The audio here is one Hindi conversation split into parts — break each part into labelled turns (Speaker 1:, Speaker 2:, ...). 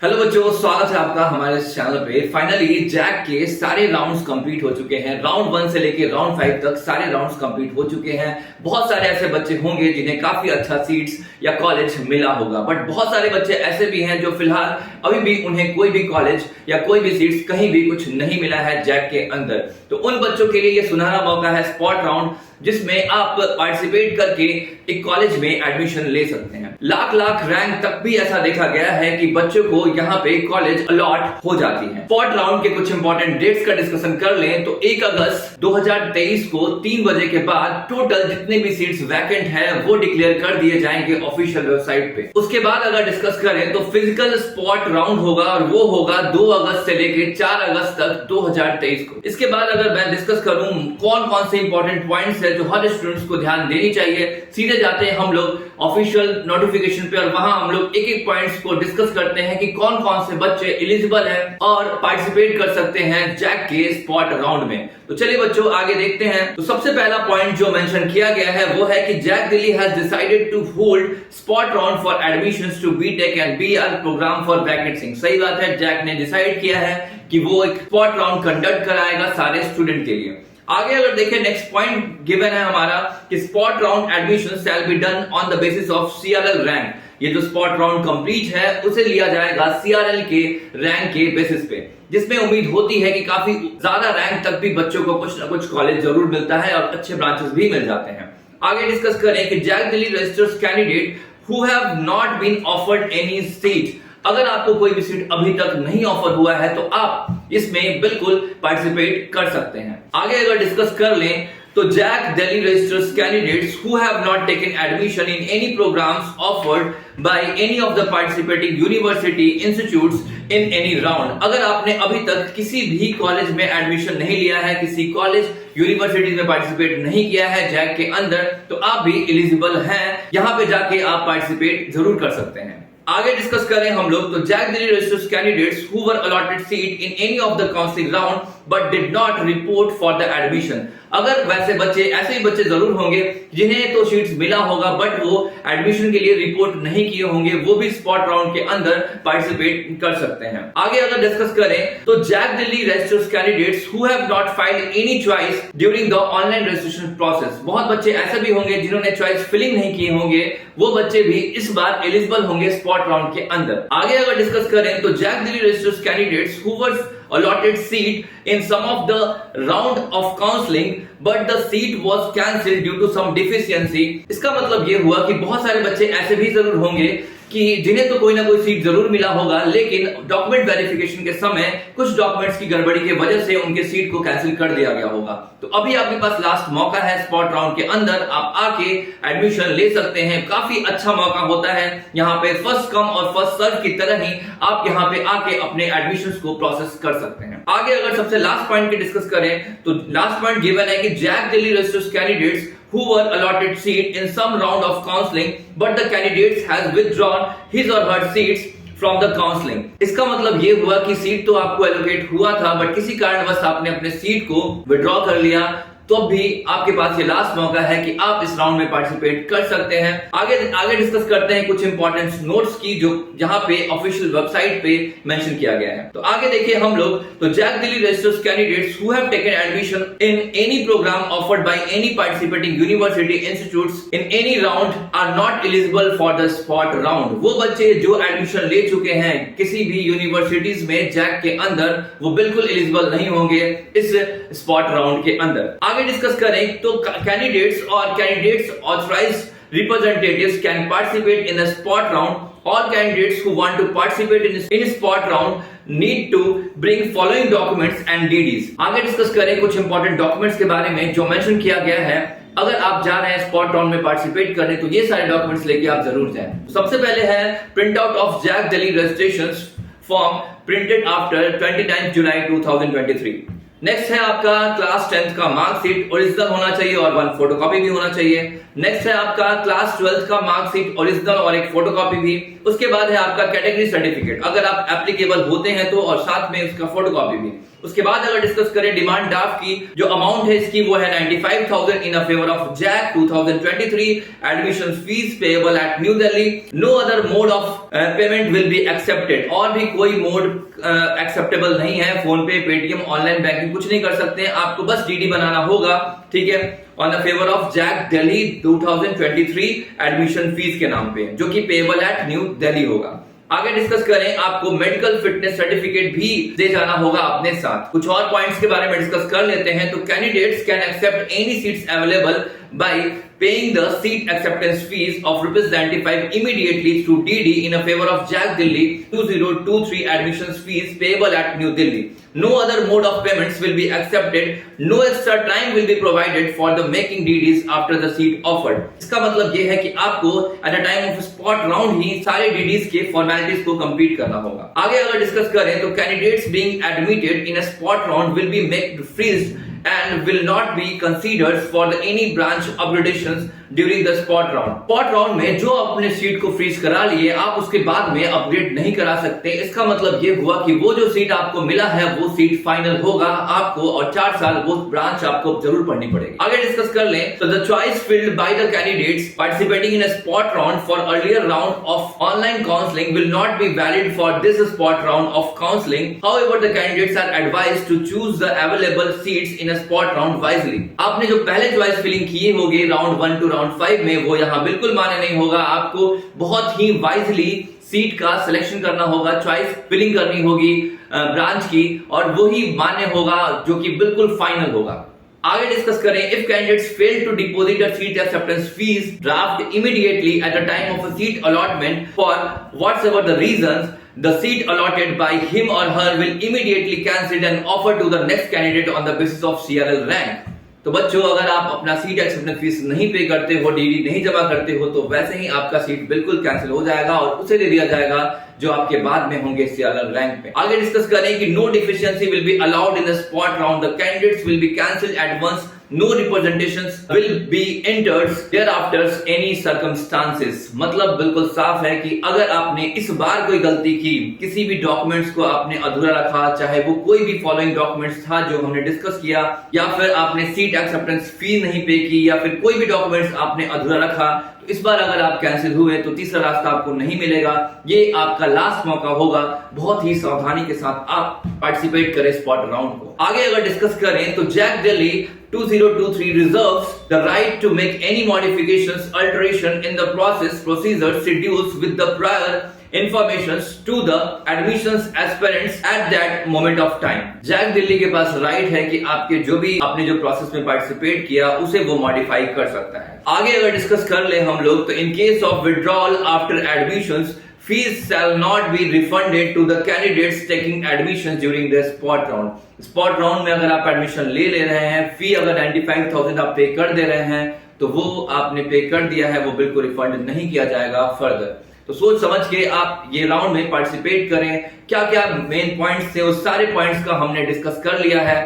Speaker 1: हेलो बच्चों, स्वागत है आपका हमारे इस चैनल पे। फाइनली जैक के सारे राउंड्स कंप्लीट हो चुके हैं। राउंड 1 से लेके राउंड 5 तक सारे राउंड्स कंप्लीट हो चुके हैं। बहुत सारे ऐसे बच्चे होंगे जिन्हें काफी अच्छा सीट्स या कॉलेज मिला होगा, बट बहुत सारे बच्चे ऐसे भी हैं जो फिलहाल अभी भी उन्हें कोई भी कॉलेज या कोई भी सीट्स कहीं भी कुछ नहीं मिला है जैक के अंदर। तो उन बच्चों के लिए ये सुनहरा मौका है स्पॉट राउंड, जिसमें आप पार्टिसिपेट करके एक कॉलेज में एडमिशन ले सकते हैं। लाख लाख रैंक तक भी ऐसा देखा गया है कि बच्चों को यहाँ पे कॉलेज अलॉट हो जाती है। स्पॉट राउंड के कुछ इंपॉर्टेंट डेट्स का डिस्कशन कर लें तो 1 अगस्त 2023 को 3 बजे के बाद टोटल जितने भी सीट्स वैकेंट है वो डिक्लेयर कर दिए जाएंगे ऑफिशियल वेबसाइट पे। उसके बाद अगर डिस्कस करें तो फिजिकल स्पॉट राउंड होगा और वो होगा 2 अगस्त से लेकर 4 अगस्त तक 2023 को। इसके बाद अगर मैं डिस्कस करूं कौन कौन से इंपॉर्टेंट पॉइंट्स जो हर स्टूडेंट्स को ध्यान देनी चाहिए, सीधे जाते हैं हम लोग ऑफिशियल नोटिफिकेशन पे और वहां हम लोग एक एक पॉइंट्स को डिस्कस करते हैं कि कौन कौन से बच्चे एलिजिबल हैं और पार्टिसिपेट कर सकते हैं जैक के स्पॉट राउंड में। तो चलिए बच्चों आगे देखते हैं। तो सबसे पहला पॉइंट जो मेंशन किया गया है वो है कि JAC Delhi has decided to hold spot round for admissions to BTech and BR programme for vacancy. सही बात है, जैक ने डिसाइड किया है कि वो एक स्पॉट राउंड कंडक्ट कराएगा सारे स्टूडेंट के लिए। आगे अगर देखें नेक्स्ट पॉइंट गिवन है हमारा कि spot round admission shall be done on the basis of CRL rank. ये जो स्पॉट राउंड कंप्लीट है उसे लिया जाएगा सीआरएल के रैंक के बेसिस पे, जिसमें उम्मीद होती है कि काफी ज्यादा रैंक तक भी बच्चों को कुछ ना कुछ कॉलेज जरूर मिलता है और अच्छे ब्रांचेस भी मिल जाते हैं। आगे डिस्कस करें कि JAC Delhi registers candidate who have not been offered any seat. अगर आपको कोई भी सीट अभी तक नहीं ऑफर हुआ है तो आप इसमें बिल्कुल पार्टिसिपेट कर सकते हैं। आगे अगर डिस्कस कर लें तो JAC Delhi registers candidates who have not taken admission in any programmes offered by any of the participating university institutes in any round. अगर आपने अभी तक किसी भी कॉलेज में एडमिशन नहीं लिया है, किसी कॉलेज यूनिवर्सिटीज में पार्टिसिपेट नहीं किया है जैक के अंदर, तो आप भी एलिजिबल हैं। यहां पे जाके आप पार्टिसिपेट जरूर कर सकते हैं। आगे डिस्कस करें हम लोग तो JAC Delhi registers candidates who were allotted seat in any of the counselling round but did not report for the admission. अगर वैसे बच्चे ऐसे ही बच्चे जरूर होंगे जिन्हें तो सीट्स मिला होगा बट वो एडमिशन के लिए रिपोर्ट नहीं किए होंगे, वो भी स्पॉट राउंड के अंदर पार्टिसिपेट कर सकते हैं। आगे अगर डिस्कस करें तो JAC Delhi registers candidates who have not filed any choice during the online registration process. बहुत बच्चे ऐसे भी होंगे जिन्होंने चॉइस फिलिंग नहीं किए होंगे, वो बच्चे भी इस बार एलिजिबल होंगे स्पॉट राउंड के अंदर। आगे अगर डिस्कस करें तो JAC Delhi registers candidates who were allotted seat in some of the round of counseling but the seat was cancelled due to some deficiency। इसका मतलब ये हुआ कि बहुत सारे बच्चे ऐसे भी जरूर होंगे कि जिन्हें तो कोई ना कोई सीट जरूर मिला होगा, लेकिन डॉक्यूमेंट वेरिफिकेशन के समय कुछ डॉक्यूमेंट्स की गड़बड़ी की वजह से उनके सीट को कैंसिल कर दिया गया होगा। तो अभी आपके पास लास्ट मौका है स्पॉट राउंड के अंदर, आप आके एडमिशन ले सकते हैं। काफी अच्छा मौका होता है यहाँ पे, फर्स्ट कम और फर्स्ट सर्व की तरह ही आप यहाँ पे आके अपने एडमिशंस को प्रोसेस कर सकते हैं। आगे अगर सबसे लास्ट पॉइंट की डिस्कस करें तो लास्ट पॉइंट गिवन है कि JAC Delhi registers candidates who were allotted seat in some round of counseling but the candidates has withdrawn his or her seats from the counseling। इसका मतलब ये हुआ कि सीट तो आपको एलोकेट हुआ था बट किसी कारणवश आपने अपने सीट को विड्रॉ कर लिया, तो भी आपके पास ये लास्ट मौका है कि आप इस राउंड में पार्टिसिपेट कर सकते हैं। आगे डिस्कस करते हैं कुछ इंपॉर्टेंट नोट्स की जो यहाँ पे ऑफिशियल वेबसाइट पे मेंशन किया गया है। तो आगे देखिए हम लोग तो JAC Delhi registers candidates who have taken admission in any programme offered by any participating university institutes in any round are not eligible for the spot round. वो बच्चे जो एडमिशन ले चुके हैं किसी भी यूनिवर्सिटीज में जैक के अंदर, वो बिल्कुल एलिजिबल नहीं होंगे इस स्पॉट राउंड के अंदर। आगे डिस्कस करें तो candidates authorised representatives can participate in the spot round. All candidates who want to participate in spot round need to bring following documents and DDs. आगे डिस्कस करें कुछ इंपॉर्टेंट डॉक्यूमेंट्स के बारे में जो मेंशन किया गया है। अगर आप जा रहे हैं स्पॉट राउंड में पार्टिसिपेट करने तो ये सारे डॉक्यूमेंट्स लेके आप जरूर जाएं। सबसे पहले है print out of JAC Delhi registration form printed after 29 July 2023। Next है आपका क्लास 10th का मार्कशीट ओरिजिनल होना चाहिए और 1 फोटोकॉपी भी होना चाहिए। नेक्स्ट है आपका क्लास 12th का मार्कशीट ओरिजिनल और 1 फोटोकॉपी भी। उसके बाद है आपका कैटेगरी सर्टिफिकेट, अगर आप एप्लीकेबल होते हैं तो, और साथ में उसका फोटोकॉपी भी। उसके बाद अगर डिस्कस करें डिमांड ड्राफ्ट की, जो अमाउंट है इसकी वो है 95,000 in favour of JAC 2023 admission fee payable at New Delhi. No other mode of payment will be accepted. और भी कोई मोड एक्सेप्टेबल नहीं है, फोन पे, पेटीएम, ऑनलाइन बैंकिंग कुछ नहीं कर सकते हैं, आपको बस डीडी बनाना होगा, ठीक है, on the favour of JAC Delhi 2023 admission fee के नाम पे, जो कि पेएबल एट न्यू दिल्ली होगा। आगे डिस्कस करें, आपको मेडिकल फिटनेस सर्टिफिकेट भी दे जाना होगा अपने साथ। कुछ और पॉइंट्स के बारे में डिस्कस कर लेते हैं। तो candidates can accept any seats available by paying the seat acceptance fee of ₹95 immediately through DD in a favor of JAC Delhi 2023 admissions fees payable at New Delhi. No other mode of payments will be accepted. No extra time will be provided for the making DDs after the seat offered. इसका मतलब ये है कि आपको at the time of spot round ही सारे DDs के formalities को complete करना होगा। आगे अगर डिस्कस करें तो candidates being admitted in a spot round will be made freeze and will not be considered for any branch upgradations during the spot round. Spot round में जो अपने सीट को फ्रीज करा लिए, आप उसके बाद में अपग्रेड नहीं करा सकते। इसका मतलब ये हुआ कि वो जो सीट आपको मिला है वो सीट फाइनल होगा आपको, और 4 साल वो ब्रांच आपको जरूर पढ़नी पड़ेगी। आगे डिस्कस कर लें तो the choice filled by the candidates participating in a spot round for earlier round of online counseling will not be valid for this spot round of counseling. However, the candidates are advised to choose the available seats in a spot round wisely. आपने जो पहले चॉइस फिलिंग की होगी राउंड 1 टू राउंड 5 में, वो यहाँ बिल्कुल मान्य नहीं होगा। आपको बहुत ही वाइजली सीट का सिलेक्शन करना होगा, चॉइस फिलिंग करनी होगी ब्रांच की, और वही मान्य होगा जो कि बिल्कुल फाइनल होगा। आगे डिस्कस करें, if candidates fail to deposit a seat acceptance fee draft immediately at the time of a seat allotment for whatever the reasons, the seat allotted by him or her will immediately cancelled and offered to the next candidate on the basis of CRL rank. तो बच्चों, अगर आप अपना सीट एक्सेप्टेंस फीस नहीं पे करते हो, डीडी नहीं जमा करते हो, तो वैसे ही आपका सीट बिल्कुल कैंसिल हो जाएगा और उसे दे दिया जाएगा जो आपके बाद में होंगे CRL रैंक पे। आगे डिस्कस करें कि no deficiency will be allowed in the spot round, the candidates will be cancelled at once, no representations will be entered thereafter any circumstances। मतलब बिल्कुल साफ है कि अगर आपने इस बार कोई गलती की, किसी भी डॉक्यूमेंट्स को आपने अधूरा रखा, चाहे वो कोई भी फॉलोइंग डॉक्यूमेंट्स था जो हमने डिस्कस किया, या फिर आपने सीट एक्सेप्टेंस फी नहीं पे की, या फिर कोई भी डॉक्यूमेंट्स आपने अधूरा रखा, तो इस बार अगर आप कैंसिल हुए तो तीसरा रास्ता आपको नहीं मिलेगा। ये आपका लास्ट मौका होगा। बहुत ही सावधानी के साथ आप पार्टिसिपेट करें स्पॉट राउंड को। आगे अगर डिस्कस करें तो JAC Delhi 2023 reserves the right to make any modifications, alteration in the procedure schedules with the prior informations to the admissions aspirants at that moment of time। JAC Delhi के पास राइट है कि आपके जो भी आपने जो प्रोसेस में पार्टिसिपेट किया उसे वो मॉडिफाई कर सकता है। आगे अगर डिस्कस कर ले हम लोग तो in case of withdrawal after admissions, fees shall not be refunded to the candidates taking admission during the spot round। Spot round में अगर आप एडमिशन ले रहे हैं, फी अगर 95,000 आप पे कर दे रहे हैं, तो वो आपने पे कर दिया है, वो बिल्कुल रिफंड नहीं किया जाएगा फर्दर। तो सोच समझ के आप ये राउंड में पार्टिसिपेट करें। क्या क्या मेन पॉइंट्स थे, उस सारे पॉइंट्स का हमने डिस्कस कर लिया है,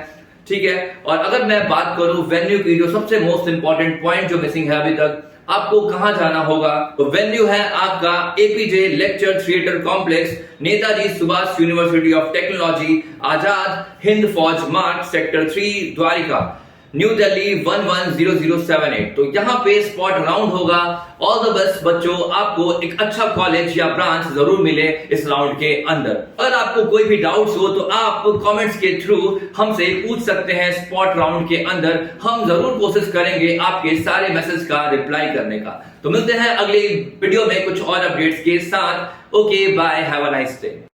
Speaker 1: ठीक है। और अगर मैं बात करूं वेन्यू की, जो सबसे मोस्ट इंपॉर्टेंट पॉइंट जो मिसिंग है अभी तक, आपको कहां जाना होगा, तो वेन्यू है आपका APJ lecture theatre complex, Netaji Subhash university of technology, Azad Hind Fauj Marg, sector 3, Dwarika, new Delhi 110078। तो यहाँ पे स्पॉट राउंड होगा। ऑल द बेस्ट बच्चों, आपको एक अच्छा कॉलेज या ब्रांच जरूर मिले इस राउंड के अंदर। अगर आपको कोई भी डाउट्स हो तो आप कमेंट्स के थ्रू हमसे पूछ सकते हैं स्पॉट राउंड के अंदर। हम जरूर कोशिश करेंगे आपके सारे मैसेज का रिप्लाई करने का। तो मिलते हैं अगली वीडियो में कुछ और अपडेट्स के साथ। Okay bye, have a nice day.